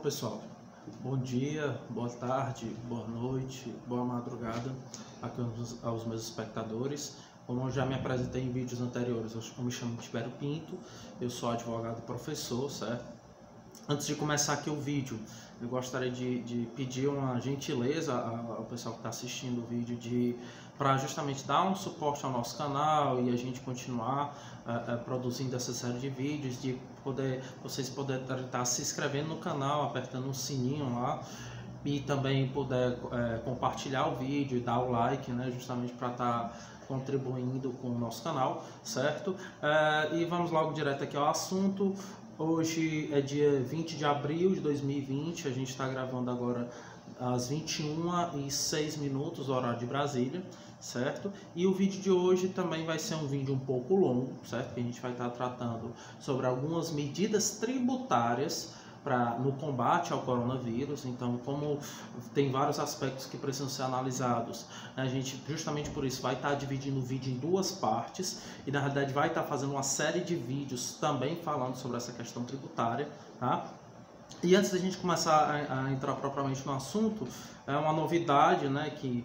pessoal, bom dia, boa tarde, boa noite, boa madrugada aqui aos meus espectadores. Como eu já me apresentei em vídeos anteriores, eu me chamo Tibério Pinto, eu sou advogado e professor, certo? Antes de começar aqui o vídeo, eu gostaria de pedir uma gentileza ao pessoal que está assistindo o vídeo para justamente dar um suporte ao nosso canal e a gente continuar produzindo essa série de vídeos, de vocês poderem estar se inscrevendo no canal, apertando o sininho lá e também poder compartilhar o vídeo e dar o like, né, justamente para estar contribuindo com o nosso canal, certo? E vamos logo direto aqui ao assunto. Hoje é dia 20 de abril de 2020, a gente está gravando agora às 21h06, horário de Brasília, certo? E o vídeo de hoje também vai ser um vídeo um pouco longo, certo? Que a gente vai estar tratando sobre algumas medidas tributárias no combate ao coronavírus. Então, como tem vários aspectos que precisam ser analisados, a gente justamente por isso vai estar dividindo o vídeo em duas partes e na realidade vai estar fazendo uma série de vídeos também falando sobre essa questão tributária, tá? E antes da gente começar a entrar propriamente no assunto, uma novidade, né, que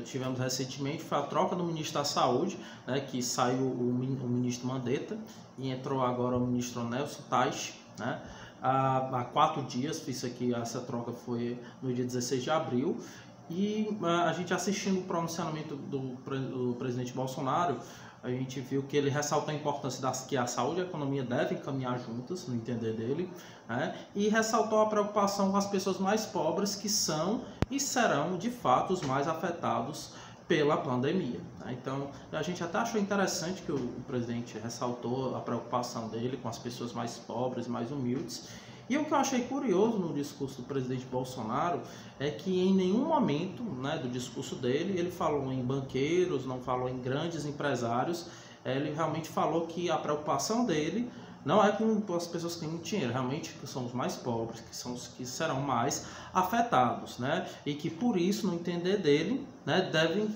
tivemos recentemente foi a troca do ministro da Saúde, né, que saiu o ministro Mandetta e entrou agora o ministro Nelson Teich, né? Há 4 dias, essa troca foi no dia 16 de abril, e a gente assistindo o pronunciamento do presidente Bolsonaro, a gente viu que ele ressaltou a importância que a saúde e a economia devem caminhar juntas, no entender dele, né? E ressaltou a preocupação com as pessoas mais pobres, que são e serão, de fato, os mais afetados pela pandemia, né? Então, a gente até achou interessante que o presidente ressaltou a preocupação dele com as pessoas mais pobres, mais humildes. E o que eu achei curioso no discurso do presidente Bolsonaro é que em nenhum momento, né, do discurso dele, ele falou em banqueiros, não falou em grandes empresários. Ele realmente falou que a preocupação dele não é com as pessoas que têm muito dinheiro, realmente que são os mais pobres, que são os que serão mais afetados, né? E que por isso, no entender dele, né, devem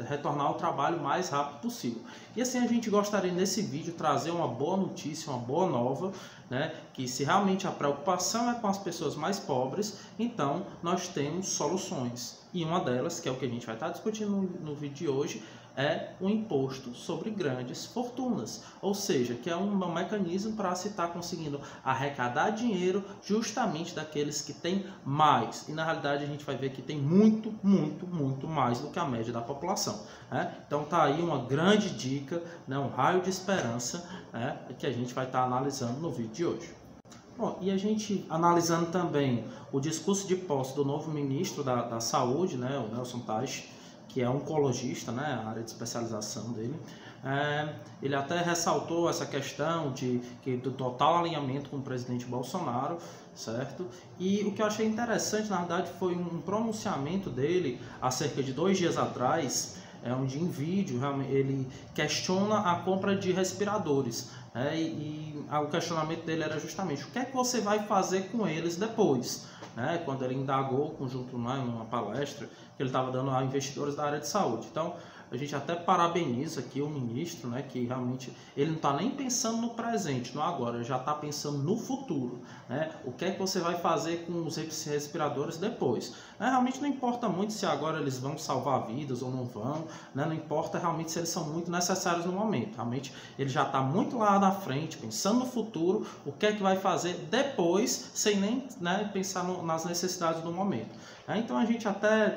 retornar ao trabalho o mais rápido possível. E assim a gente gostaria nesse vídeo trazer uma boa notícia, uma boa nova, né? Que se realmente a preocupação é com as pessoas mais pobres, então nós temos soluções. E uma delas, que é o que a gente vai estar discutindo no vídeo de hoje, é o imposto sobre grandes fortunas, ou seja, que é um mecanismo para se estar conseguindo arrecadar dinheiro justamente daqueles que têm mais, e na realidade a gente vai ver que tem muito mais do que a média da população, né? Então tá aí uma grande dica, né, um raio de esperança, né, que a gente vai estar analisando no vídeo de hoje. Bom, e a gente analisando também o discurso de posse do novo ministro da Saúde, né, o Nelson Teich, que é oncologista, né, a área de especialização dele. Ele até ressaltou essa questão do total alinhamento com o presidente Bolsonaro, certo? E o que eu achei interessante, na verdade, foi um pronunciamento dele há cerca de 2 dias atrás, onde em vídeo ele questiona a compra de respiradores. O questionamento dele era justamente o que é que você vai fazer com eles depois, né? Quando ele indagou conjunto numa palestra que ele estava dando a investidores da área de saúde. Então a gente até parabeniza aqui o ministro, né, que realmente ele não está nem pensando no presente, no agora, ele já está pensando no futuro, né? O que é que você vai fazer com os respiradores depois? Realmente não importa muito se agora eles vão salvar vidas ou não vão, né? Não importa realmente se eles são muito necessários no momento. Realmente ele já está muito lá na frente, pensando no futuro, o que é que vai fazer depois, sem nem, né, pensar nas necessidades do momento. Então a gente até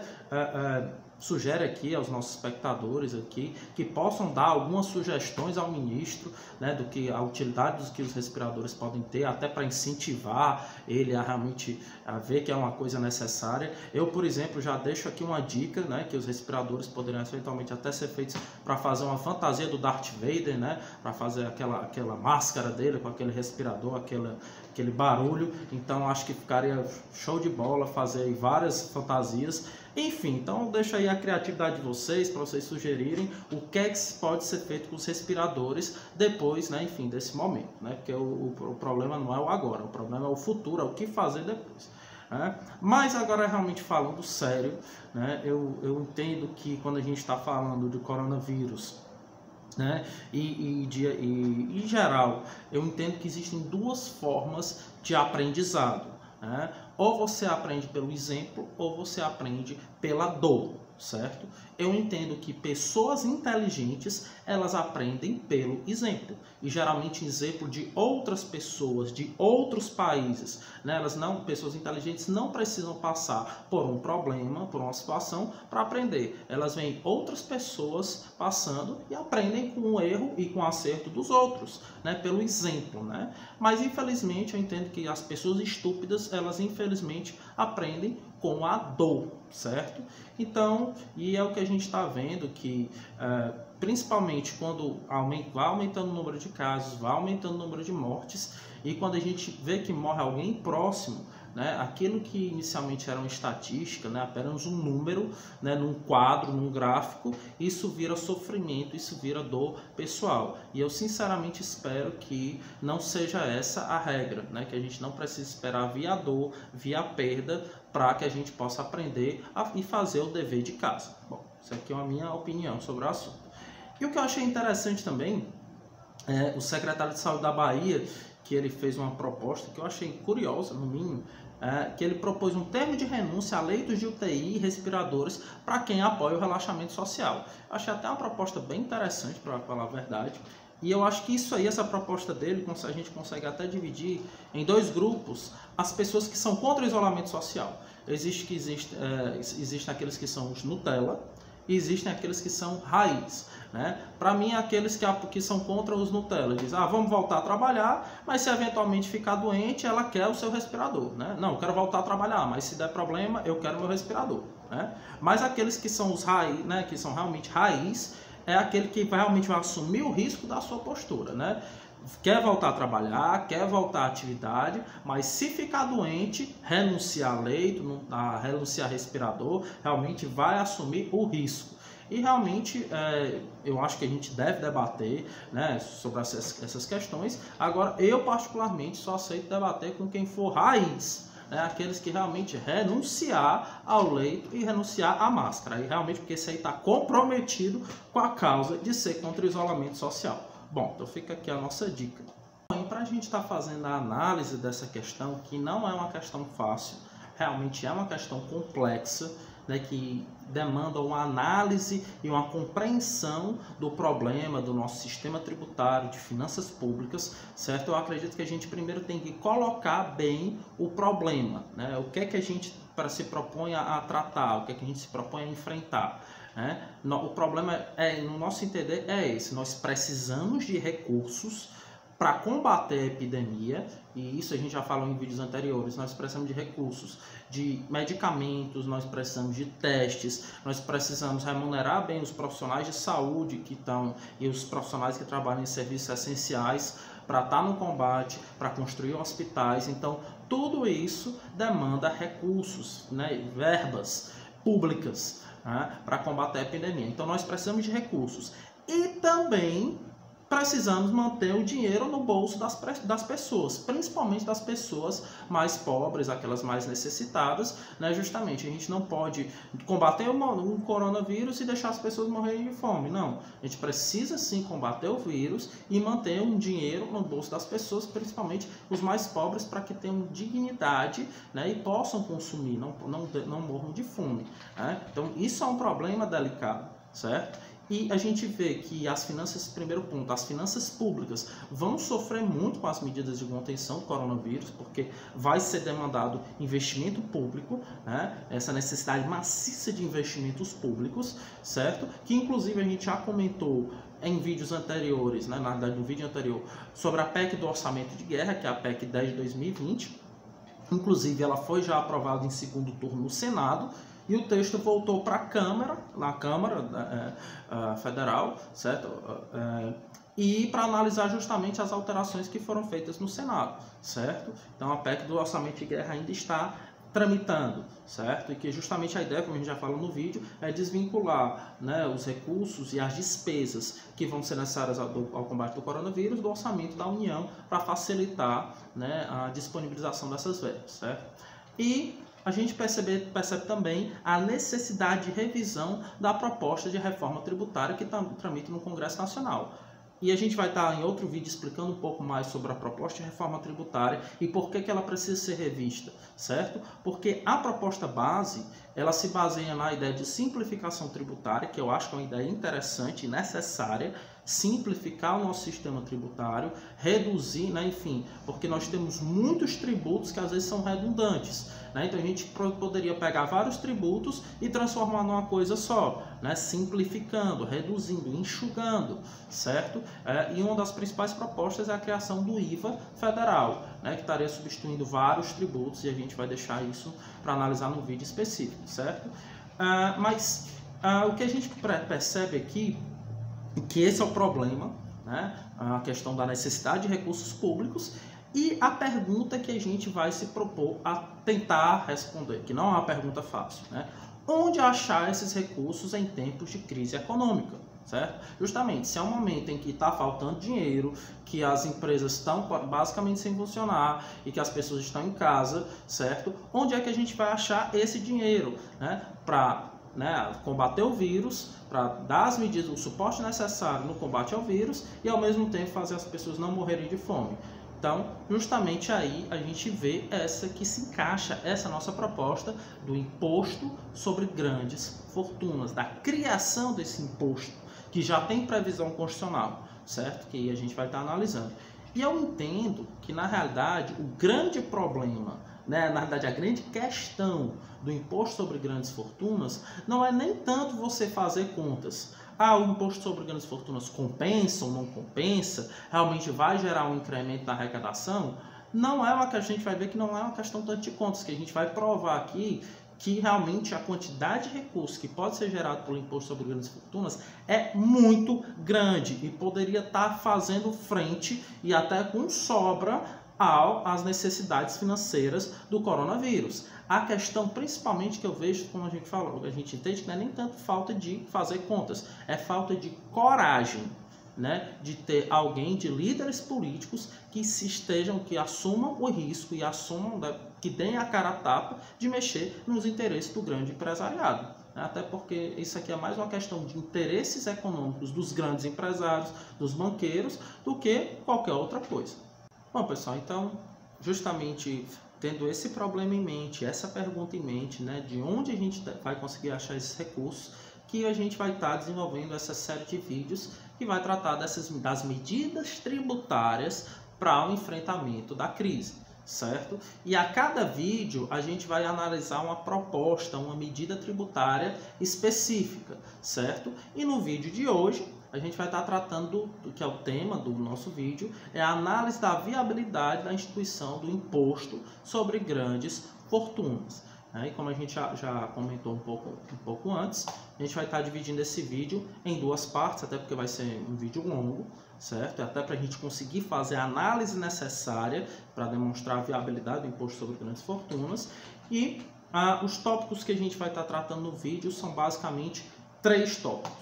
sugere aqui aos nossos espectadores aqui que possam dar algumas sugestões ao ministro, né, do que a utilidade dos que os respiradores podem ter, até para incentivar ele a realmente ver que é uma coisa necessária. Eu, por exemplo, já deixo aqui uma dica, né, que os respiradores poderiam eventualmente até ser feitos para fazer uma fantasia do Darth Vader, né, para fazer aquela máscara dele com aquele respirador, aquele barulho. Então acho que ficaria show de bola fazer aí várias fantasias. Enfim, então deixa aí a criatividade de vocês para vocês sugerirem o que é que pode ser feito com os respiradores depois, né, enfim, desse momento, né? Porque o problema não é o agora, o problema é o futuro, é o que fazer depois, né? Mas agora realmente falando sério, né, eu entendo que quando a gente está falando de coronavírus, né, em geral, eu entendo que existem duas formas de aprendizado, né? Ou você aprende pelo exemplo, ou você aprende pela dor, certo? Eu entendo que pessoas inteligentes, elas aprendem pelo exemplo. E geralmente exemplo de outras pessoas, de outros países, né? Pessoas inteligentes não precisam passar por um problema, por uma situação para aprender. Elas veem outras pessoas passando e aprendem com o erro e com o acerto dos outros, né? Pelo exemplo, né? Mas infelizmente eu entendo que as pessoas estúpidas, elas infelizmente aprendem com a dor, certo? Então, e é o que a gente está vendo que, principalmente quando vai aumentando o número de casos, vai aumentando o número de mortes, e quando a gente vê que morre alguém próximo, né, aquilo que inicialmente era uma estatística, né, apenas um número, né, num quadro, num gráfico, isso vira sofrimento, isso vira dor pessoal. E eu sinceramente espero que não seja essa a regra, né, que a gente não precise esperar via dor, via perda, para que a gente possa aprender e fazer o dever de casa. Bom, isso aqui é a minha opinião sobre o assunto. E o que eu achei interessante também, o secretário de Saúde da Bahia, que ele fez uma proposta que eu achei curiosa, no mínimo, que ele propôs um termo de renúncia a leitos de UTI e respiradores para quem apoia o relaxamento social. Eu achei até uma proposta bem interessante, para falar a verdade. E eu acho que isso aí, essa proposta dele, a gente consegue até dividir em dois grupos as pessoas que são contra o isolamento social. Existem aqueles que são os Nutella e existem aqueles que são raiz, né? Para mim, aqueles que são contra os Nutella dizem, vamos voltar a trabalhar, mas se eventualmente ficar doente, ela quer o seu respirador, né? Não, eu quero voltar a trabalhar, mas se der problema, eu quero meu respirador, né? Mas aqueles que são os raiz, né, que são realmente raiz, é aquele que realmente vai assumir o risco da sua postura, né? Quer voltar a trabalhar, quer voltar à atividade, mas se ficar doente, renunciar a leito, renunciar a respirador, realmente vai assumir o risco. E realmente eu acho que a gente deve debater, né, sobre essas questões. Agora, eu particularmente só aceito debater com quem for raiz, né, aqueles que realmente renunciar ao leito e renunciar à máscara. E realmente, porque esse aí está comprometido com a causa de ser contra o isolamento social. Bom, então fica aqui a nossa dica. E para a gente estar fazendo a análise dessa questão, que não é uma questão fácil, realmente é uma questão complexa, né, que demanda uma análise e uma compreensão do problema do nosso sistema tributário, de finanças públicas, certo? Eu acredito que a gente primeiro tem que colocar bem o problema, né? O que é que a gente se propõe a tratar, o que é que a gente se propõe a enfrentar. O problema, no nosso entender, é esse. Nós precisamos de recursos para combater a epidemia, e isso a gente já falou em vídeos anteriores. Nós precisamos de recursos, de medicamentos, nós precisamos de testes, nós precisamos remunerar bem os profissionais de saúde que estão e os profissionais que trabalham em serviços essenciais para estar no combate, para construir hospitais. Então, tudo isso demanda recursos, né, verbas públicas, para combater a epidemia. Então nós precisamos de recursos e também precisamos manter o dinheiro no bolso das pessoas, principalmente das pessoas mais pobres, aquelas mais necessitadas, né? Justamente, a gente não pode combater um coronavírus e deixar as pessoas morrerem de fome, não. A gente precisa sim combater o vírus e manter um dinheiro no bolso das pessoas, principalmente os mais pobres, para que tenham dignidade, né? E possam consumir, não morram de fome, né? Então, isso é um problema delicado, certo? E a gente vê que as finanças, primeiro ponto, as finanças públicas vão sofrer muito com as medidas de contenção do coronavírus, porque vai ser demandado investimento público, né? Essa necessidade maciça de investimentos públicos, certo? Que inclusive a gente já comentou em vídeos anteriores, né? Na verdade, no vídeo anterior, sobre a PEC do orçamento de guerra, que é a PEC 10 de 2020. Inclusive, ela foi já aprovada em segundo turno no Senado, e o texto voltou para a Câmara, na Câmara Federal, certo? E para analisar justamente as alterações que foram feitas no Senado, certo? Então a PEC do orçamento de guerra ainda está tramitando, certo? E que justamente a ideia, como a gente já falou no vídeo, é desvincular, né, os recursos e as despesas que vão ser necessárias ao combate do coronavírus do orçamento da União para facilitar, né, a disponibilização dessas verbas, certo? E a gente percebe também a necessidade de revisão da proposta de reforma tributária que tramita no Congresso Nacional. E a gente vai estar em outro vídeo explicando um pouco mais sobre a proposta de reforma tributária e por que ela precisa ser revista, certo? Porque a proposta base, ela se baseia na ideia de simplificação tributária, que eu acho que é uma ideia interessante e necessária, simplificar o nosso sistema tributário, reduzir, né, enfim, porque nós temos muitos tributos que às vezes são redundantes, né? Então a gente poderia pegar vários tributos e transformar numa coisa só, né? Simplificando, reduzindo, enxugando, certo? E uma das principais propostas é a criação do IVA federal, né, que estaria substituindo vários tributos, e a gente vai deixar isso para analisar num vídeo específico, certo? Mas o que a gente percebe aqui que esse é o problema, né? A questão da necessidade de recursos públicos e a pergunta que a gente vai se propor a tentar responder, que não é uma pergunta fácil, né? Onde achar esses recursos em tempos de crise econômica, certo? Justamente, se é um momento em que está faltando dinheiro, que as empresas estão basicamente sem funcionar e que as pessoas estão em casa, certo? Onde é que a gente vai achar esse dinheiro, né? Para combater o vírus, para dar as medidas, o suporte necessário no combate ao vírus e ao mesmo tempo fazer as pessoas não morrerem de fome. Então, justamente aí a gente vê essa que se encaixa, essa nossa proposta do imposto sobre grandes fortunas, da criação desse imposto, que já tem previsão constitucional, certo? Que aí a gente vai estar analisando. E eu entendo que, na realidade, o grande problema, né, na verdade, a grande questão do imposto sobre grandes fortunas não é nem tanto você fazer contas. O imposto sobre grandes fortunas compensa ou não compensa? Realmente vai gerar um incremento na arrecadação? Não é uma que a gente vai ver que não é uma questão tanto de contas, que a gente vai provar aqui que realmente a quantidade de recursos que pode ser gerado pelo imposto sobre grandes fortunas é muito grande e poderia estar fazendo frente e até com sobra às necessidades financeiras do coronavírus. A questão principalmente que eu vejo, como a gente falou, a gente entende que não é nem tanto falta de fazer contas, é falta de coragem, né, de ter alguém, de líderes políticos que assumam o risco e assumam, que deem a cara a tapa de mexer nos interesses do grande empresariado. Até porque isso aqui é mais uma questão de interesses econômicos dos grandes empresários, dos banqueiros, do que qualquer outra coisa. Bom, pessoal, então, justamente tendo esse problema em mente, essa pergunta em mente, né, de onde a gente vai conseguir achar esses recursos, que a gente vai estar desenvolvendo essa série de vídeos que vai tratar das medidas tributárias para o enfrentamento da crise, certo? E a cada vídeo a gente vai analisar uma proposta, uma medida tributária específica, certo? E no vídeo de hoje a gente vai estar tratando do que é o tema do nosso vídeo, é a análise da viabilidade da instituição do imposto sobre grandes fortunas. E como a gente já comentou um pouco antes, a gente vai estar dividindo esse vídeo em duas partes, até porque vai ser um vídeo longo, certo? Até para a gente conseguir fazer a análise necessária para demonstrar a viabilidade do imposto sobre grandes fortunas. E os tópicos que a gente vai estar tratando no vídeo são basicamente 3 tópicos.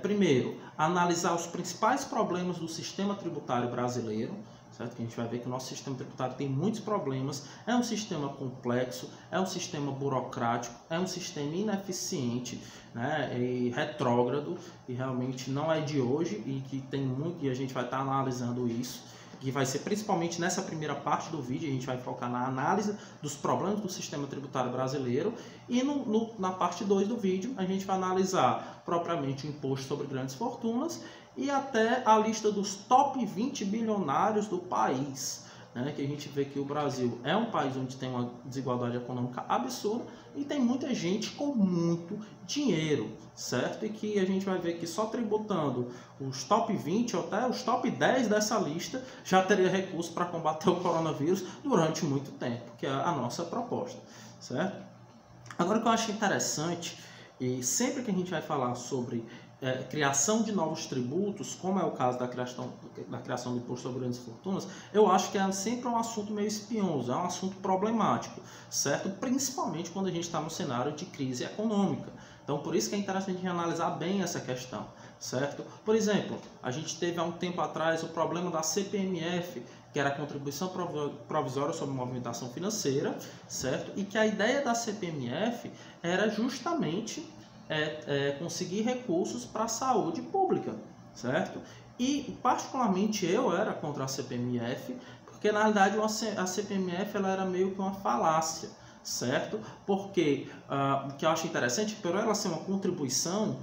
Primeiro, analisar os principais problemas do sistema tributário brasileiro, certo? Que a gente vai ver que o nosso sistema tributário tem muitos problemas, é um sistema complexo, é um sistema burocrático, é um sistema ineficiente, né, e retrógrado, e realmente não é de hoje, e que tem muito, e a gente vai estar analisando isso, que vai ser principalmente nessa primeira parte do vídeo, a gente vai focar na análise dos problemas do sistema tributário brasileiro, e na parte 2 do vídeo a gente vai analisar propriamente o imposto sobre grandes fortunas e até a lista dos top 20 bilionários do país, né, que a gente vê que o Brasil é um país onde tem uma desigualdade econômica absurda e tem muita gente com muito dinheiro, certo? E que a gente vai ver que só tributando os top 20 ou até os top 10 dessa lista já teria recurso para combater o coronavírus durante muito tempo, que é a nossa proposta, certo? Agora, o que eu acho interessante, e sempre que a gente vai falar sobre criação de novos tributos, como é o caso da criação do imposto sobre grandes fortunas, eu acho que é sempre um assunto meio espinhoso, é um assunto problemático, certo? Principalmente quando a gente está no cenário de crise econômica. Então, por isso que é interessante a gente analisar bem essa questão, certo? Por exemplo, a gente teve há um tempo atrás o problema da CPMF, que era a Contribuição Provisória sobre Movimentação Financeira, certo? E que a ideia da CPMF era justamente conseguir recursos para a saúde pública, certo? E particularmente eu era contra a CPMF, porque na realidade a CPMF ela era meio que uma falácia, certo? Porque o que eu acho interessante, por ela ser uma contribuição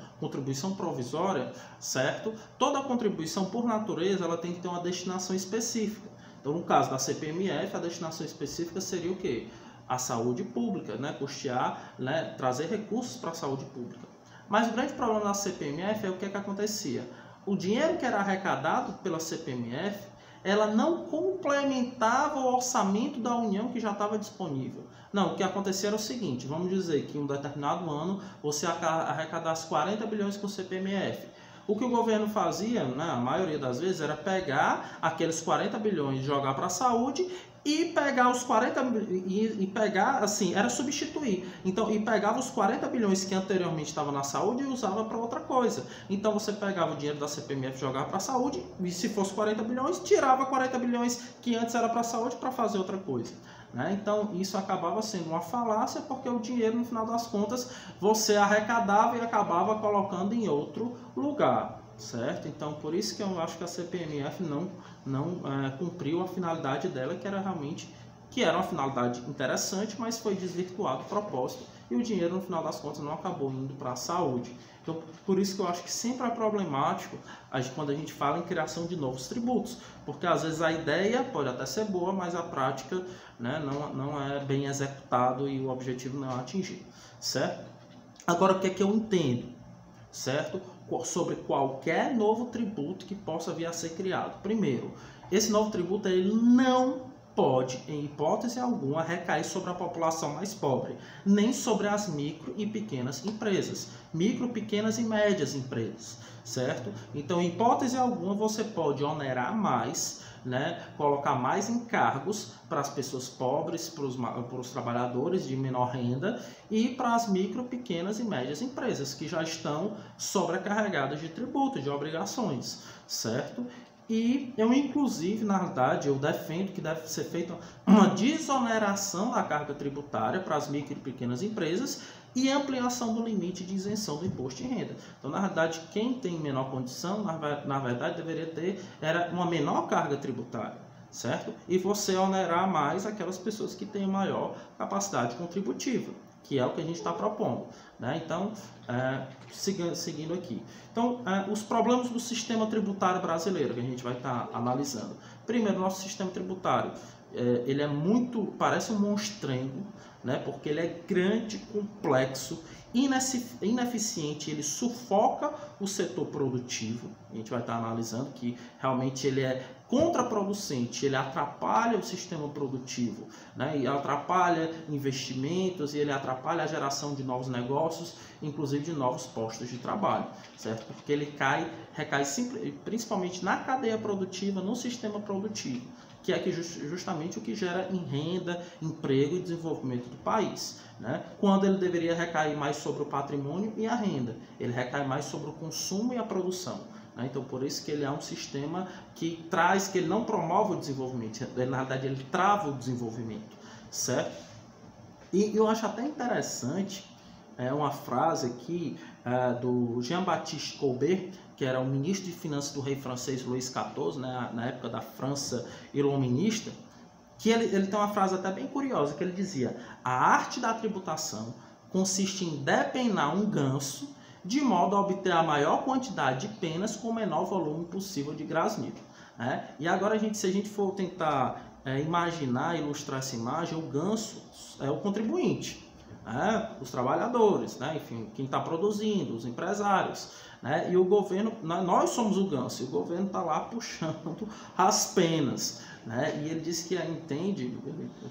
provisória, certo? Toda contribuição, por natureza, ela tem que ter uma destinação específica. Então, no caso da CPMF, a destinação específica seria o quê? A saúde pública, né? Custear, né? Trazer recursos para a saúde pública. Mas o grande problema da CPMF é o que acontecia. O dinheiro que era arrecadado pela CPMF, ela não complementava o orçamento da União que já estava disponível. Não, o que acontecia era o seguinte, vamos dizer que em um determinado ano você arrecadasse 40 bilhões com o CPMF. O que o governo fazia, né, a maioria das vezes, era pegar aqueles 40 bilhões e jogar para a saúde e pegar os 40 e pegar, assim, era substituir. Então, e pegava os 40 bilhões que anteriormente estavam na saúde e usava para outra coisa. Então, você pegava o dinheiro da CPMF e jogava para a saúde, e se fosse 40 bilhões, tirava 40 bilhões que antes era para a saúde para fazer outra coisa. Né? Então, isso acabava sendo uma falácia, porque o dinheiro, no final das contas, você arrecadava e acabava colocando em outro lugar. Certo? Então, por isso que eu acho que a CPMF não cumpriu a finalidade dela, que era realmente uma finalidade interessante, mas foi desvirtuado o propósito e o dinheiro, no final das contas, não acabou indo para a saúde. Então, por isso que eu acho que sempre é problemático quando a gente fala em criação de novos tributos, porque às vezes a ideia pode até ser boa, mas a prática, né, não é bem executado e o objetivo não é atingido, certo? Agora, o que é que eu entendo, certo? Sobre qualquer novo tributo que possa vir a ser criado. Primeiro, esse novo tributo ele não pode, em hipótese alguma, recair sobre a população mais pobre, nem sobre as micro e pequenas empresas, micro, pequenas e médias empresas, certo? Então, em hipótese alguma, você pode onerar mais, né, colocar mais encargos para as pessoas pobres, para os trabalhadores de menor renda e para as micro, pequenas e médias empresas que já estão sobrecarregadas de tributos, de obrigações, certo? E eu, inclusive, na verdade, eu defendo que deve ser feita uma desoneração da carga tributária para as micro e pequenas empresas e ampliação do limite de isenção do imposto de renda. Então, na verdade, quem tem menor condição, na verdade, deveria ter uma menor carga tributária, certo? E você onerar mais aquelas pessoas que têm maior capacidade contributiva, que é o que a gente está propondo. Né? Então, seguindo aqui. Então, os problemas do sistema tributário brasileiro, que a gente vai estar analisando. Primeiro, nosso sistema tributário, ele é parece um monstrengo, né? Porque ele é grande, complexo, ineficiente, ele sufoca o setor produtivo. A gente vai estar analisando que realmente ele é contraproducente, ele atrapalha o sistema produtivo, né? E atrapalha investimentos e ele atrapalha a geração de novos negócios, inclusive de novos postos de trabalho, certo? Porque ele recai principalmente na cadeia produtiva, no sistema produtivo, que é justamente o que gera em renda, emprego e desenvolvimento do país. Né? Quando ele deveria recair mais sobre o patrimônio e a renda, ele recai mais sobre o consumo e a produção. Né? Então, por isso que ele é um sistema que ele não promove o desenvolvimento, na verdade ele trava o desenvolvimento, certo? E eu acho até interessante uma frase aqui do Jean-Baptiste Colbert, que era o ministro de Finanças do rei francês Luís XIV, né, na época da França iluminista, que ele tem uma frase até bem curiosa, que ele dizia: a arte da tributação consiste em depenar um ganso de modo a obter a maior quantidade de penas com o menor volume possível de grasnito. Né? E agora, se a gente for tentar imaginar, ilustrar essa imagem, o ganso é o contribuinte, os trabalhadores, né? Enfim, quem está produzindo, os empresários. Né? E o governo, nós somos o ganso, e o governo está lá puxando as penas. Né? E ele disse que entende,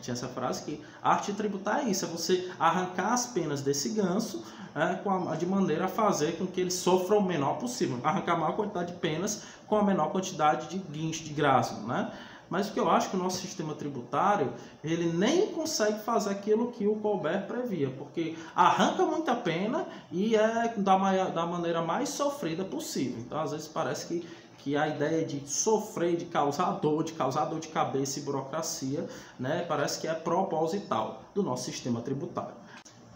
tinha essa frase, que a arte tributária é isso, é você arrancar as penas desse ganso de maneira a fazer com que ele sofra o menor possível, arrancar a maior quantidade de penas com a menor quantidade de guincho, de graça. Né? Mas o que eu acho que o nosso sistema tributário, ele nem consegue fazer aquilo que o Colbert previa, porque arranca muita pena e da maneira mais sofrida possível. Então, às vezes, parece que a ideia de sofrer, de causar dor de cabeça e burocracia, né, parece que é proposital do nosso sistema tributário.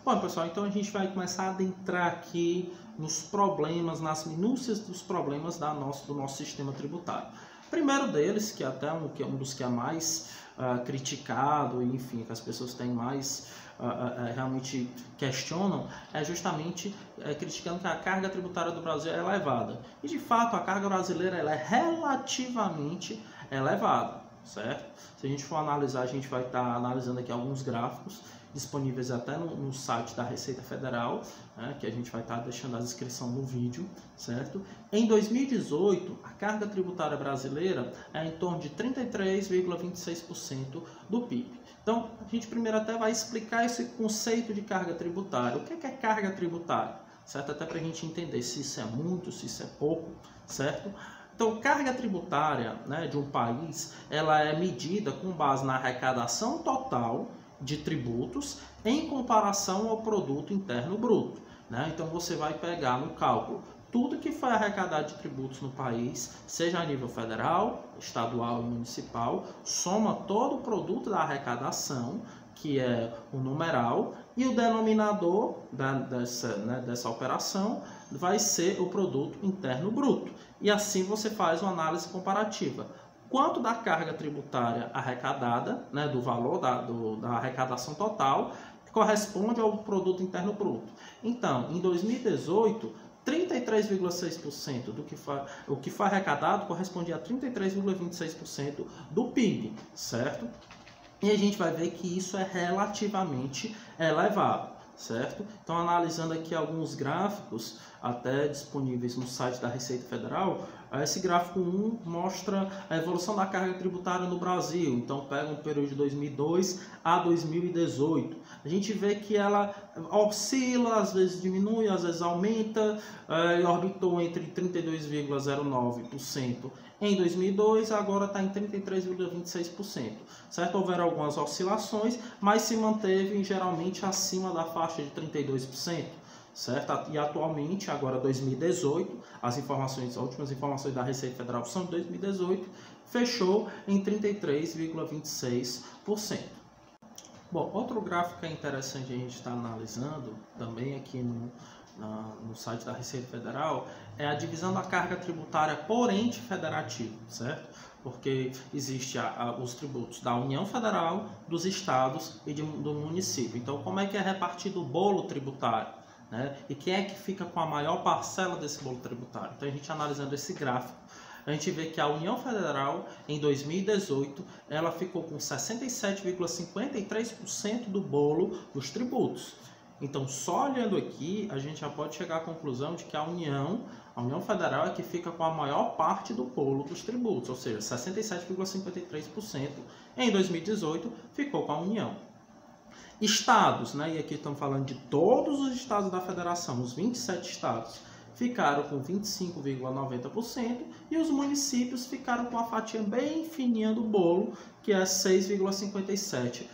Bom, pessoal, então a gente vai começar a adentrar aqui nos problemas, nas minúcias dos problemas do nosso sistema tributário. Primeiro deles, que até um dos que é mais criticado, enfim, que as pessoas têm mais realmente questionam, é justamente criticando que a carga tributária do Brasil é elevada. E de fato a carga brasileira ela é relativamente elevada, certo? Se a gente for analisar, a gente vai estar analisando aqui alguns gráficos disponíveis até no site da Receita Federal, né, que a gente vai estar deixando a descrição no vídeo, certo? Em 2018, a carga tributária brasileira é em torno de 33,26% do PIB. Então, a gente primeiro até vai explicar esse conceito de carga tributária. O que é carga tributária? Certo? Até para a gente entender se isso é muito, se isso é pouco, certo? Então, carga tributária, né, de um país, ela é medida com base na arrecadação total de tributos em comparação ao produto interno bruto, né? Então você vai pegar no cálculo tudo que foi arrecadado de tributos no país, seja a nível federal, estadual e municipal, soma todo o produto da arrecadação, que é o numeral, e o denominador dessa operação vai ser o produto interno bruto. E assim você faz uma análise comparativa. Quanto da carga tributária arrecadada, né, do valor da arrecadação total, corresponde ao produto interno bruto. Então, em 2018, 33,6% o que foi arrecadado correspondia a 33,26% do PIB, certo? E a gente vai ver que isso é relativamente elevado, certo? Então, analisando aqui alguns gráficos, até disponíveis no site da Receita Federal, esse gráfico 1 mostra a evolução da carga tributária no Brasil. Então, pega um período de 2002 a 2018. A gente vê que ela oscila, às vezes diminui, às vezes aumenta, e orbitou entre 32,09% em 2002, agora está em 33,26%, certo? Houveram algumas oscilações, mas se manteve geralmente acima da faixa de 32%, certo? E atualmente, agora 2018, as últimas informações da Receita Federal são de 2018, fechou em 33,26%. Bom, outro gráfico que é interessante a gente estar analisando, também aqui no site da Receita Federal, é a divisão da carga tributária por ente federativo, certo? Porque existe os tributos da União Federal, dos estados e do município. Então, como é que é repartido o bolo tributário, né? E quem é que fica com a maior parcela desse bolo tributário? Então, a gente analisando esse gráfico, a gente vê que a União Federal, em 2018, ela ficou com 67,53% do bolo dos tributos. Então, só olhando aqui, a gente já pode chegar à conclusão de que a União Federal é que fica com a maior parte do bolo dos tributos, ou seja, 67,53% em 2018 ficou com a União. Estados, né? E aqui estamos falando de todos os estados da federação, os 27 estados, ficaram com 25,90% e os municípios ficaram com a fatia bem fininha do bolo, que é 6,57%.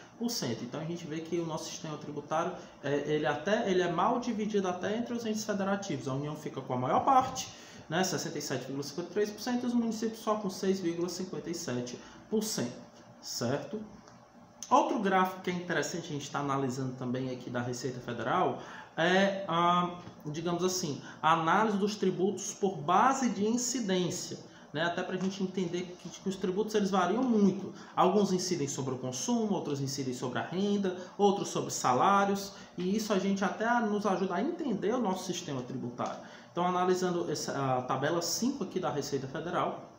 Então a gente vê que o nosso sistema tributário ele é mal dividido até entre os entes federativos. A União fica com a maior parte, né, 67,53%, e os municípios só com 6,57%, certo? Outro gráfico que é interessante a gente estar analisando também aqui da Receita Federal é, digamos assim, a análise dos tributos por base de incidência, né? Até para a gente entender que os tributos eles variam muito. Alguns incidem sobre o consumo, outros incidem sobre a renda, outros sobre salários, e isso a gente até nos ajuda a entender o nosso sistema tributário. Então, analisando a tabela 5 aqui da Receita Federal,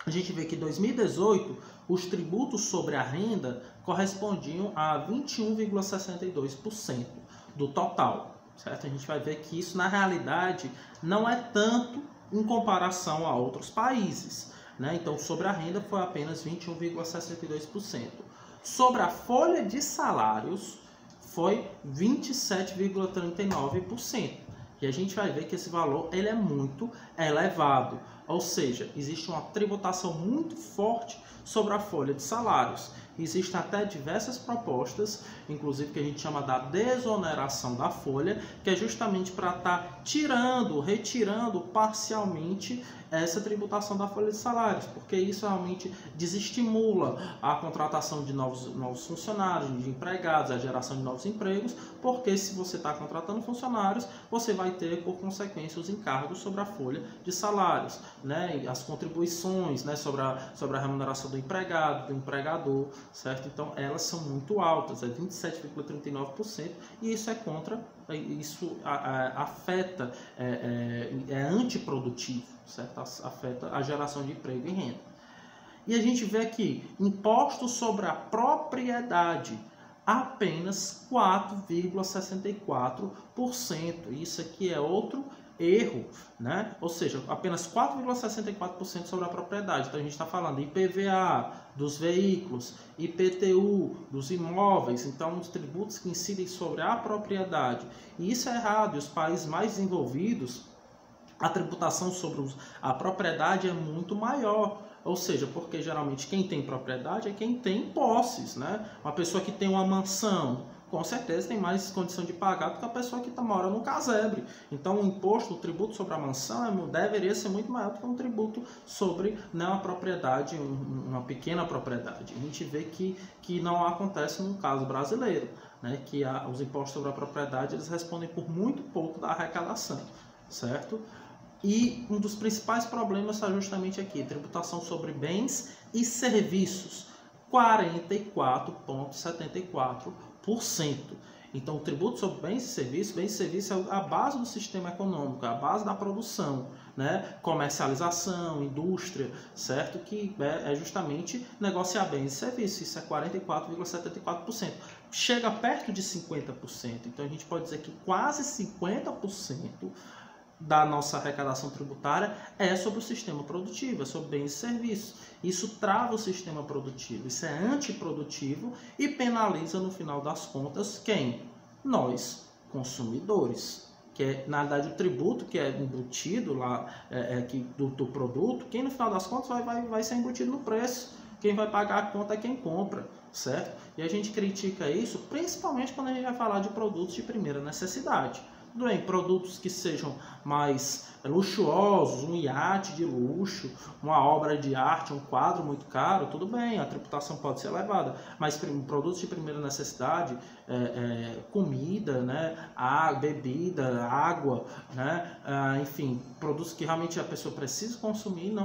a gente vê que em 2018 os tributos sobre a renda correspondiam a 21,62% do total, certo? A gente vai ver que isso na realidade não é tanto em comparação a outros países, né? Então, sobre a renda foi apenas 21,62%. Sobre a folha de salários foi 27,39%. E a gente vai ver que esse valor ele é muito elevado. Ou seja, existe uma tributação muito forte sobre a folha de salários. Existem até diversas propostas, inclusive que a gente chama da desoneração da folha, que é justamente para estar retirando parcialmente essa tributação da folha de salários, porque isso realmente desestimula a contratação de novos funcionários, de empregados, a geração de novos empregos, porque se você está contratando funcionários, você vai ter, por consequência, os encargos sobre a folha de salários, né? E as contribuições, né? sobre a remuneração do empregado, do empregador, certo? Então, elas são muito altas, é 27,39%, e isso é isso afeta, é antiprodutivo, certo? Afeta a geração de emprego e renda. E a gente vê aqui, impostos sobre a propriedade, apenas 4,64%. Isso aqui é outro erro, né? Ou seja, apenas 4,64% sobre a propriedade. Então a gente está falando de IPVA dos veículos, IPTU dos imóveis, então os tributos que incidem sobre a propriedade. E isso é errado. E os países mais desenvolvidos, a tributação sobre a propriedade é muito maior. Ou seja, porque geralmente quem tem propriedade é quem tem posses, né? Uma pessoa que tem uma mansão, com certeza tem mais condição de pagar do que a pessoa que mora no casebre. Então o imposto, o tributo sobre a mansão deveria ser muito maior do que um tributo sobre, né, uma propriedade, uma pequena propriedade. A gente vê que não acontece no caso brasileiro, né? Que os impostos sobre a propriedade eles respondem por muito pouco da arrecadação, certo? E um dos principais problemas está justamente aqui, tributação sobre bens e serviços, 44,74%. Então, o tributo sobre bens e serviços é a base do sistema econômico, é a base da produção, né? Comercialização, indústria, certo? Que é justamente negociar bens e serviços, isso é 44,74%. Chega perto de 50%, então a gente pode dizer que quase 50% da nossa arrecadação tributária é sobre o sistema produtivo, é sobre bens e serviços. Isso trava o sistema produtivo, isso é antiprodutivo e penaliza, no final das contas, quem? Nós, consumidores. Que é, na verdade, o tributo que é embutido lá do produto, quem no final das contas vai ser embutido no preço. Quem vai pagar a conta é quem compra, certo? E a gente critica isso principalmente quando a gente vai falar de produtos de primeira necessidade. Tudo bem, produtos que sejam mais luxuosos, um iate de luxo, uma obra de arte, um quadro muito caro, tudo bem, a tributação pode ser elevada, mas produtos de primeira necessidade, comida, né, bebida, água, né, enfim, produtos que realmente a pessoa precisa consumir,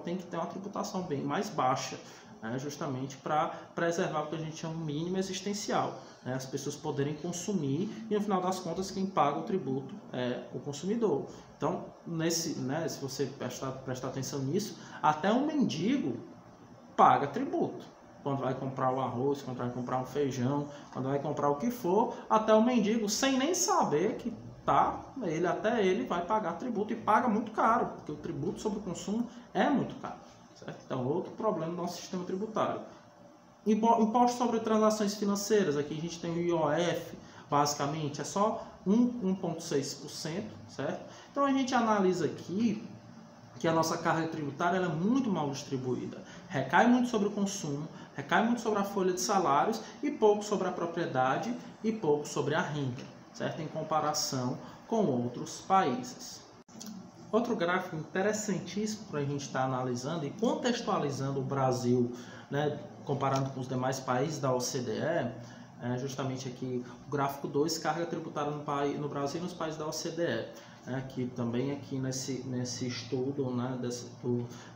tem que ter uma tributação bem mais baixa, né, justamente para preservar o que a gente chama de mínimo existencial, né, as pessoas poderem consumir e no final das contas quem paga o tributo é o consumidor. Então, se você prestar atenção nisso, até um mendigo paga tributo. Quando vai comprar o arroz, quando vai comprar um feijão, quando vai comprar o que for, até o mendigo, sem nem saber que ele vai pagar tributo e paga muito caro, porque o tributo sobre o consumo é muito caro. Certo? Então, outro problema do nosso sistema tributário. Imposto sobre transações financeiras, aqui a gente tem o IOF, basicamente, é só 1,6%, certo? Então, a gente analisa aqui que a nossa carga tributária ela é muito mal distribuída. Recai muito sobre o consumo, recai muito sobre a folha de salários e pouco sobre a propriedade e pouco sobre a renda, certo? Em comparação com outros países. Outro gráfico interessantíssimo para a gente estar analisando e contextualizando o Brasil, né, comparando com os demais países da OCDE, justamente aqui o gráfico 2, carga tributária no Brasil e nos países da OCDE, que também aqui nesse estudo, né,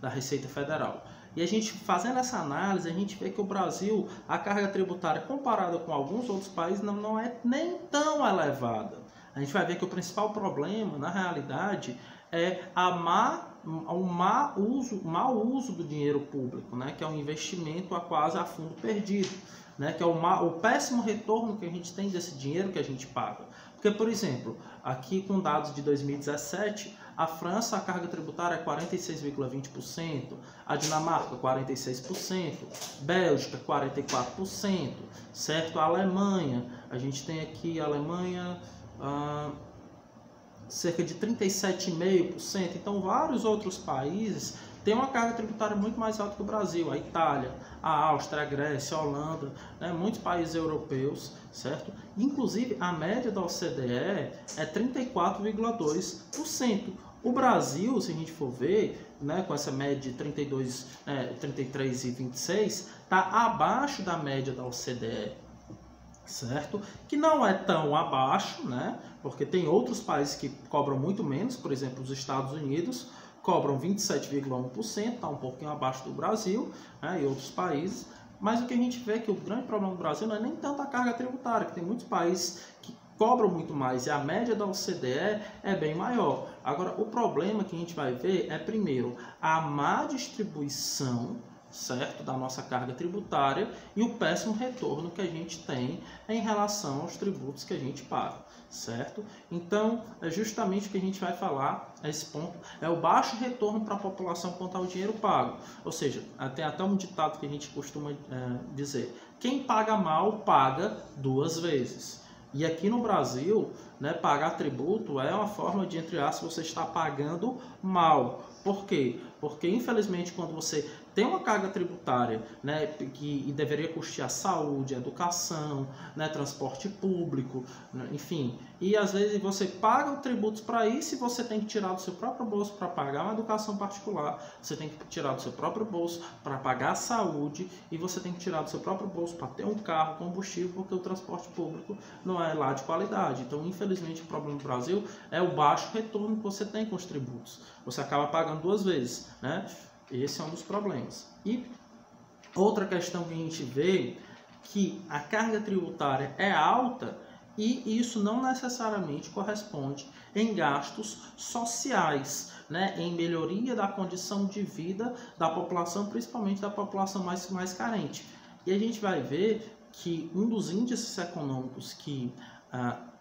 da Receita Federal. E a gente fazendo essa análise, a gente vê que o Brasil, a carga tributária comparada com alguns outros países não é nem tão elevada. A gente vai ver que o principal problema, na realidade, é o mau uso do dinheiro público, né? Que é um investimento quase a fundo perdido, né? Que é o péssimo retorno que a gente tem desse dinheiro que a gente paga. Porque, por exemplo, aqui com dados de 2017, a França, a carga tributária é 46,20%, a Dinamarca 46%, Bélgica 44%, certo? A Alemanha, a gente tem aqui a Alemanha... cerca de 37,5%. Então, vários outros países tem uma carga tributária muito mais alta que o Brasil, a Itália, a Áustria, a Grécia, a Holanda, né, muitos países europeus, certo? Inclusive, a média da OCDE é 34,2%. O Brasil, se a gente for ver, né, com essa média de 33 e 26, está abaixo da média da OCDE, certo? Que não é tão abaixo, né? Porque tem outros países que cobram muito menos, por exemplo, os Estados Unidos cobram 27,1%, está um pouquinho abaixo do Brasil, né, e outros países. Mas o que a gente vê é que o grande problema do Brasil não é nem tanto a carga tributária, que tem muitos países que cobram muito mais e a média da OCDE é bem maior. Agora, o problema que a gente vai ver é, primeiro, a má distribuição, certo, da nossa carga tributária e o péssimo retorno que a gente tem em relação aos tributos que a gente paga, certo? Então, é justamente o que a gente vai falar a esse ponto, é o baixo retorno para a população quanto ao dinheiro pago. Ou seja, tem até um ditado que a gente costuma dizer, quem paga mal, paga duas vezes. E aqui no Brasil, né, pagar tributo é uma forma de, entre aspas, você está pagando mal. Por quê? Porque, infelizmente, quando você tem uma carga tributária, né, que deveria custear saúde, educação, né, transporte público, né, enfim, e às vezes você paga tributos para isso e você tem que tirar do seu próprio bolso para pagar uma educação particular, você tem que tirar do seu próprio bolso para pagar a saúde e você tem que tirar do seu próprio bolso para ter um carro, combustível, porque o transporte público não é lá de qualidade. Então, infelizmente, o problema do Brasil é o baixo retorno que você tem com os tributos. Você acaba pagando duas vezes, né? Esse é um dos problemas. E outra questão que a gente vê, que a carga tributária é alta e isso não necessariamente corresponde em gastos sociais, né, em melhoria da condição de vida da população, principalmente da população mais carente. E a gente vai ver que um dos índices econômicos que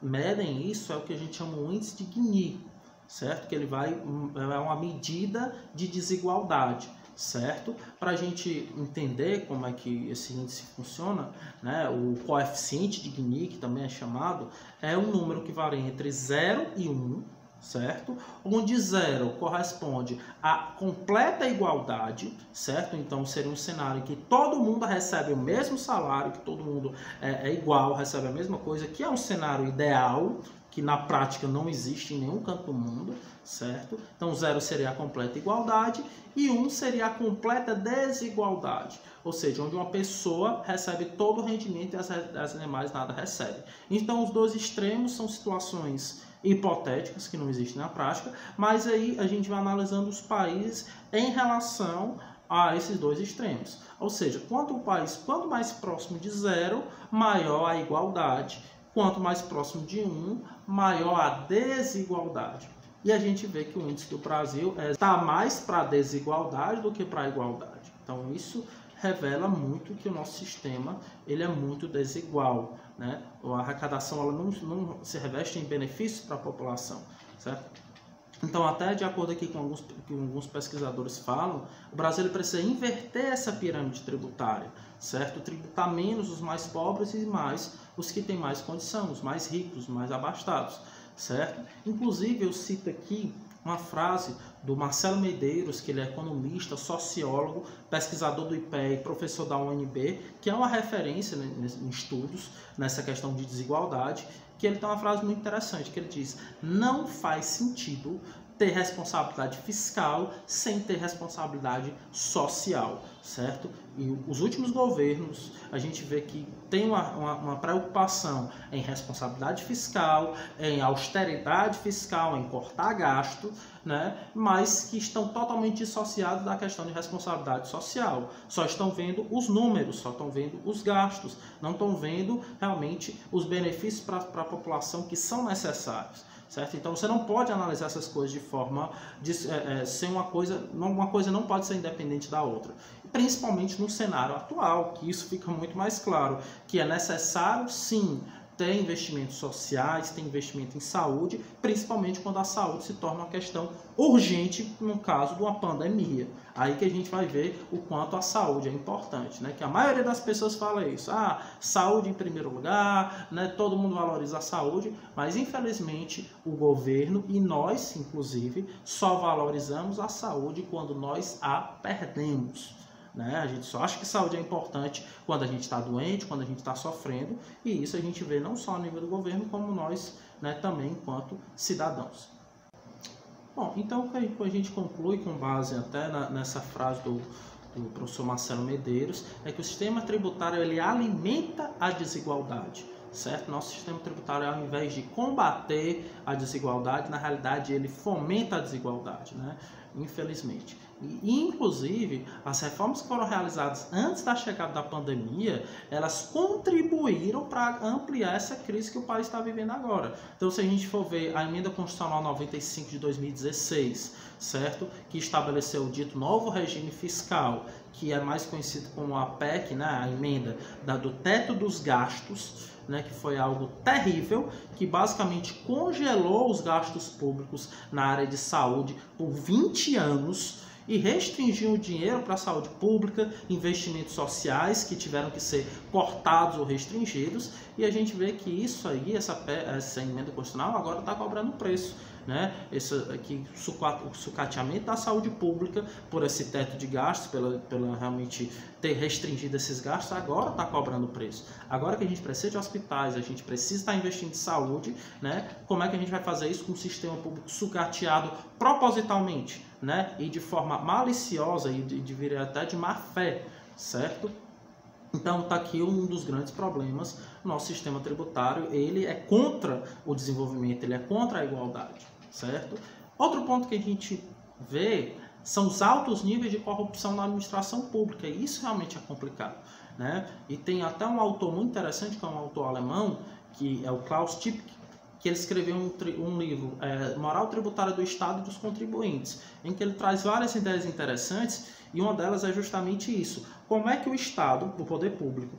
medem isso é o que a gente chama o índice de Gini, certo? Que ele é uma medida de desigualdade, certo? Para a gente entender como é que esse índice funciona, né? O coeficiente de Gini, que também é chamado, é um número que varia entre 0 e 1, certo? Onde 0 corresponde à completa igualdade, certo? Então seria um cenário em que todo mundo recebe o mesmo salário, que todo mundo é igual, recebe a mesma coisa, que é um cenário ideal, que na prática não existe em nenhum canto do mundo, certo? Então 0 seria a completa igualdade e 1 seria a completa desigualdade, ou seja, onde uma pessoa recebe todo o rendimento e as demais nada recebem. Então os dois extremos são situações hipotéticas que não existem na prática, mas aí a gente vai analisando os países em relação a esses dois extremos. Ou seja, quanto mais próximo de 0, maior a igualdade. Quanto mais próximo de 1, maior a desigualdade. E a gente vê que o índice do Brasil está mais para a desigualdade do que para a igualdade. Então isso revela muito que o nosso sistema ele é muito desigual, né? A arrecadação ela não se reveste em benefícios para a população, certo? Então, até de acordo aqui com alguns pesquisadores falam, o Brasil ele precisa inverter essa pirâmide tributária, certo? Tributar menos os mais pobres e mais os que têm mais condição, os mais ricos, os mais abastados, certo? Inclusive, eu cito aqui uma frase do Marcelo Medeiros, que ele é economista, sociólogo, pesquisador do IPEA, professor da UNB, que é uma referência em estudos nessa questão de desigualdade, que ele tem uma frase muito interessante, que ele diz: não faz sentido ter responsabilidade fiscal sem ter responsabilidade social, certo? E os últimos governos, a gente vê que tem uma preocupação em responsabilidade fiscal, em austeridade fiscal, em cortar gasto, né? Mas que estão totalmente dissociados da questão de responsabilidade social. Só estão vendo os números, só estão vendo os gastos, não estão vendo realmente os benefícios para a população que são necessários. Certo? Então você não pode analisar essas coisas de forma sem uma coisa não pode ser independente da outra, principalmente no cenário atual, que isso fica muito mais claro, que é necessário sim ter investimentos sociais, ter investimento em saúde, principalmente quando a saúde se torna uma questão urgente, no caso de uma pandemia. Aí que a gente vai ver o quanto a saúde é importante, né? Que a maioria das pessoas fala isso, saúde em primeiro lugar, né? Todo mundo valoriza a saúde, mas infelizmente o governo e nós, inclusive, só valorizamos a saúde quando nós a perdemos. Né? A gente só acha que saúde é importante quando a gente está doente, quando a gente está sofrendo, e isso a gente vê não só a nível do governo, como nós, né, também enquanto cidadãos. Bom, então a gente conclui com base até nessa frase do professor Marcelo Medeiros, é que o sistema tributário ele alimenta a desigualdade. Certo? Nosso sistema tributário, ao invés de combater a desigualdade, na realidade ele fomenta a desigualdade, né? Infelizmente. E, inclusive, as reformas que foram realizadas antes da chegada da pandemia, elas contribuíram para ampliar essa crise que o país está vivendo agora. Então, se a gente for ver a Emenda Constitucional 95 de 2016, certo? Que estabeleceu o dito novo regime fiscal, que é mais conhecido como a PEC, né? A emenda do teto dos gastos, né, que foi algo terrível, que basicamente congelou os gastos públicos na área de saúde por 20 anos e restringiu o dinheiro para a saúde pública, investimentos sociais que tiveram que ser cortados ou restringidos, e a gente vê que isso aí, essa emenda constitucional agora está cobrando preço. Né? O sucateamento da saúde pública por esse teto de gastos, pela realmente ter restringido esses gastos, agora está cobrando preço. Agora que a gente precisa de hospitais, a gente precisa estar investindo em saúde, né? Como é que a gente vai fazer isso com um sistema público sucateado propositalmente, né? E de forma maliciosa e de até de má fé, certo? Então está aqui um dos grandes problemas. Nosso sistema tributário, ele é contra o desenvolvimento, ele é contra a igualdade, certo? Outro ponto que a gente vê são os altos níveis de corrupção na administração pública, e isso realmente é complicado, né? E tem até um autor muito interessante, que é um autor alemão, que é o Klaus Tschipke, que ele escreveu um livro, Moral Tributária do Estado e dos Contribuintes, em que ele traz várias ideias interessantes, e uma delas é justamente isso. Como é que o Estado, o poder público,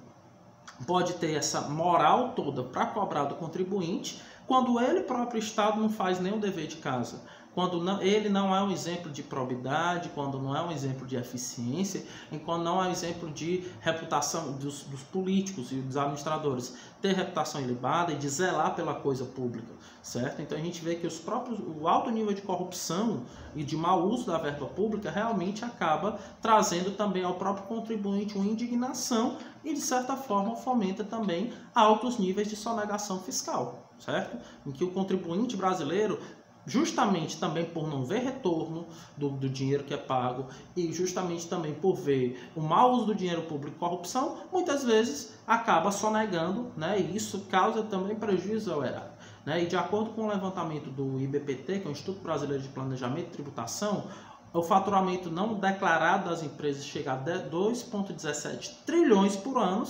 pode ter essa moral toda para cobrar do contribuinte, quando ele próprio Estado não faz nem o dever de casa? Quando ele não é um exemplo de probidade, quando não é um exemplo de eficiência, e quando não é um exemplo de reputação dos políticos e dos administradores, ter reputação ilibada e de zelar pela coisa pública, certo? Então a gente vê que o alto nível de corrupção e de mau uso da verba pública realmente acaba trazendo também ao próprio contribuinte uma indignação e, de certa forma, fomenta também altos níveis de sonegação fiscal, certo? Em que o contribuinte brasileiro, justamente também por não ver retorno do dinheiro que é pago e justamente também por ver o mau uso do dinheiro público e corrupção, muitas vezes acaba sonegando, né? E isso causa também prejuízo ao erário, né? E de acordo com o levantamento do IBPT, que é o Instituto Brasileiro de Planejamento e Tributação, o faturamento não declarado das empresas chega a 2,17 trilhões por ano,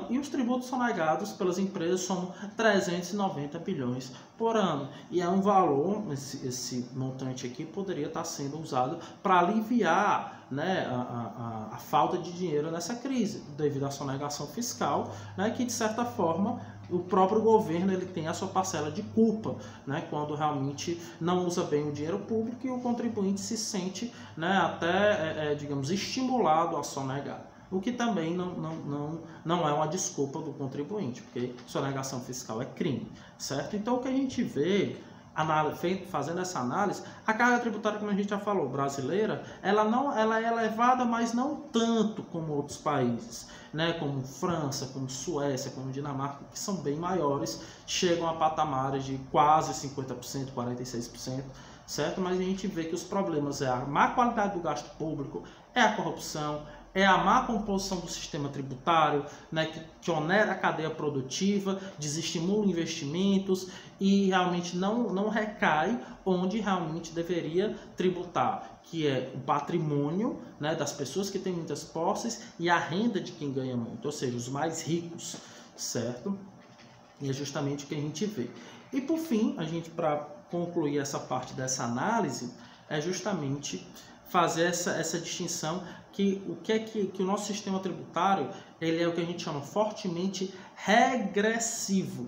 e os tributos sonegados pelas empresas somam 390 bilhões por ano. E é um valor, esse montante aqui poderia estar sendo usado para aliviar, né, a falta de dinheiro nessa crise, devido à sonegação fiscal, né, que de certa forma o próprio governo ele tem a sua parcela de culpa, né, quando realmente não usa bem o dinheiro público e o contribuinte se sente, né, até, digamos, estimulado a sonegar. O que também não é uma desculpa do contribuinte, porque sonegação fiscal é crime, certo? Então, o que a gente vê, fazendo essa análise, a carga tributária, como a gente já falou, brasileira, ela é elevada, mas não tanto como outros países, né? Como França, como Suécia, como Dinamarca, que são bem maiores, chegam a patamares de quase 50%, 46%, certo? Mas a gente vê que os problemas é a má qualidade do gasto público, é a corrupção, é a má composição do sistema tributário, né, que onera a cadeia produtiva, desestimula investimentos e realmente não recai onde realmente deveria tributar, que é o patrimônio, né, das pessoas que têm muitas posses e a renda de quem ganha muito, ou seja, os mais ricos, certo? E é justamente o que a gente vê. E por fim, para concluir essa parte dessa análise, é justamente fazer essa distinção que o nosso sistema tributário, ele é o que a gente chama fortemente regressivo,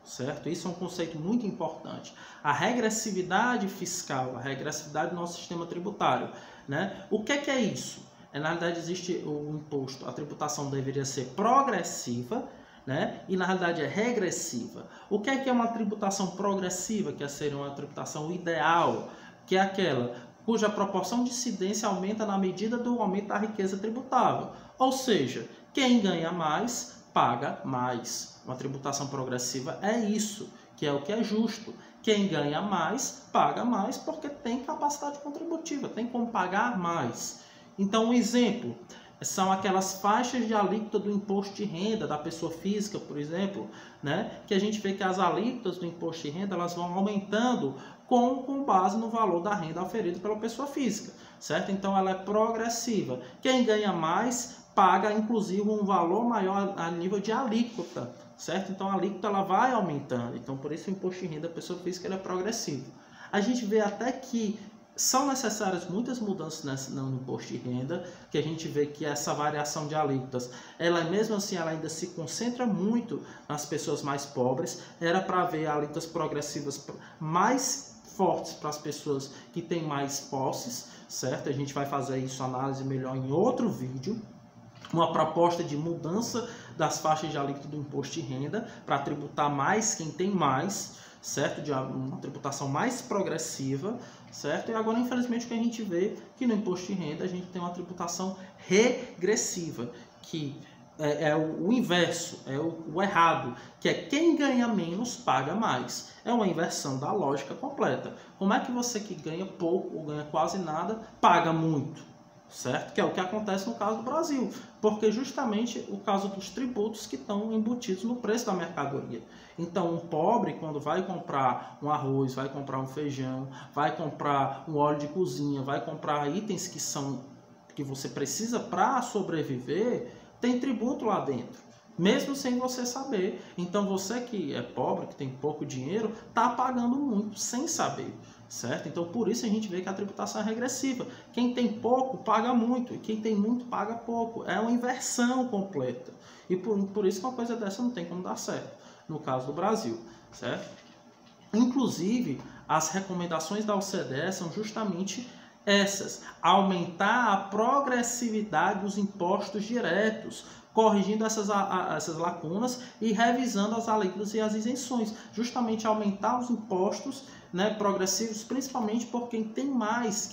certo? Isso é um conceito muito importante. A regressividade fiscal, a regressividade do nosso sistema tributário, né? O que é isso? Na realidade existe o imposto, a tributação deveria ser progressiva, né? E na realidade é regressiva. O que é uma tributação progressiva, que seria uma tributação ideal, que é aquela cuja proporção de incidência aumenta na medida do aumento da riqueza tributável. Ou seja, quem ganha mais, paga mais. Uma tributação progressiva é isso, que é o que é justo. Quem ganha mais, paga mais porque tem capacidade contributiva, tem como pagar mais. Então, um exemplo são aquelas faixas de alíquota do imposto de renda da pessoa física, por exemplo, né? Que a gente vê que as alíquotas do imposto de renda elas vão aumentando com base no valor da renda oferida pela pessoa física, certo? Então, ela é progressiva. Quem ganha mais, paga, inclusive, um valor maior a nível de alíquota, certo? Então, a alíquota ela vai aumentando. Então, por isso, o imposto de renda da pessoa física ele é progressivo. A gente vê até que são necessárias muitas mudanças no imposto de renda, que a gente vê que essa variação de alíquotas, ela mesmo assim ela ainda se concentra muito nas pessoas mais pobres. Era para ver alíquotas progressivas mais fortes para as pessoas que têm mais posses, certo? A gente vai fazer isso, análise melhor em outro vídeo. Uma proposta de mudança das faixas de alíquota do imposto de renda para tributar mais quem tem mais, certo? De uma tributação mais progressiva, certo? E agora, infelizmente, o que a gente vê que no imposto de renda a gente tem uma tributação regressiva, que é o inverso, é o errado, que é quem ganha menos paga mais. É uma inversão da lógica completa. Como é que você que ganha pouco ou ganha quase nada paga muito? Certo? Que é o que acontece no caso do Brasil, porque justamente o caso dos tributos que estão embutidos no preço da mercadoria. Então, um pobre, quando vai comprar um arroz, vai comprar um feijão, vai comprar um óleo de cozinha, vai comprar itens que você precisa para sobreviver, tem tributo lá dentro, mesmo sem você saber. Então, você que é pobre, que tem pouco dinheiro, está pagando muito sem saber. Certo? Então, por isso a gente vê que a tributação é regressiva. Quem tem pouco, paga muito. E quem tem muito, paga pouco. É uma inversão completa. E por isso que uma coisa dessa não tem como dar certo. No caso do Brasil. Certo? Inclusive, as recomendações da OCDE são justamente essas. Aumentar a progressividade dos impostos diretos, corrigindo essas lacunas e revisando as alíquotas e as isenções. Justamente aumentar os impostos, né, progressivos, principalmente por quem tem mais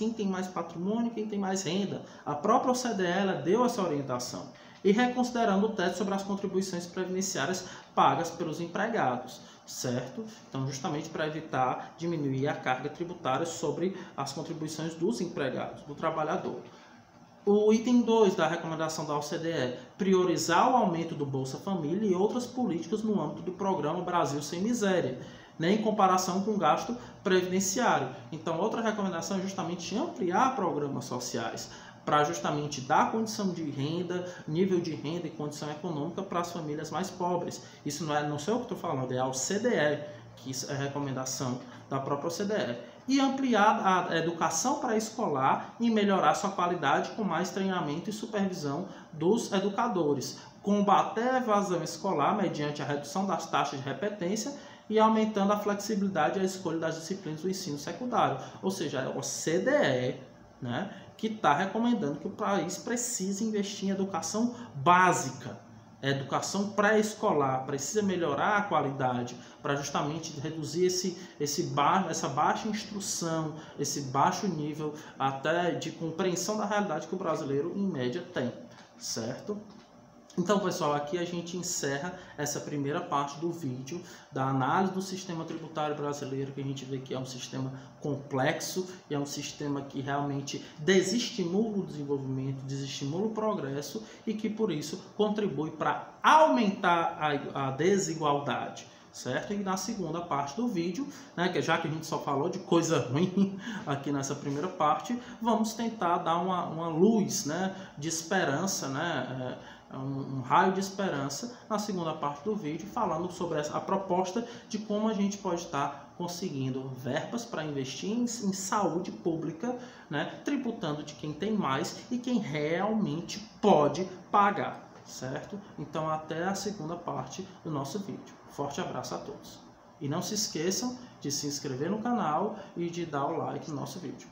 patrimônio, quem tem mais renda. A própria OCDE ela deu essa orientação. E reconsiderando o teto sobre as contribuições previdenciárias pagas pelos empregados, certo? Então, justamente para evitar diminuir a carga tributária sobre as contribuições dos empregados, do trabalhador. O item 2 da recomendação da OCDE, priorizar o aumento do Bolsa Família e outras políticas no âmbito do programa Brasil Sem Miséria, né, em comparação com o gasto previdenciário. Então, outra recomendação é justamente ampliar programas sociais, para justamente dar condição de renda, nível de renda e condição econômica para as famílias mais pobres. Isso não sou eu que estou falando, é a OCDE, que é a recomendação da própria OCDE. E ampliar a educação pré-escolar e melhorar sua qualidade com mais treinamento e supervisão dos educadores. Combater a evasão escolar mediante a redução das taxas de repetência e aumentando a flexibilidade e a escolha das disciplinas do ensino secundário. Ou seja, a OCDE, né, que está recomendando que o país precise investir em educação básica, educação pré-escolar, precisa melhorar a qualidade para justamente reduzir essa baixa instrução, esse baixo nível até de compreensão da realidade que o brasileiro, em média, tem, certo? Então, pessoal, aqui a gente encerra essa primeira parte do vídeo da análise do sistema tributário brasileiro, que a gente vê que é um sistema complexo e é um sistema que realmente desestimula o desenvolvimento, desestimula o progresso e que, por isso, contribui para aumentar a desigualdade, certo? E na segunda parte do vídeo, né, que já que a gente só falou de coisa ruim aqui nessa primeira parte, vamos tentar dar uma luz, né, de esperança, né, um raio de esperança na segunda parte do vídeo, falando sobre a proposta de como a gente pode estar conseguindo verbas para investir em saúde pública, né, tributando de quem tem mais e quem realmente pode pagar, certo? Então até a segunda parte do nosso vídeo. Forte abraço a todos. E não se esqueçam de se inscrever no canal e de dar o like no nosso vídeo.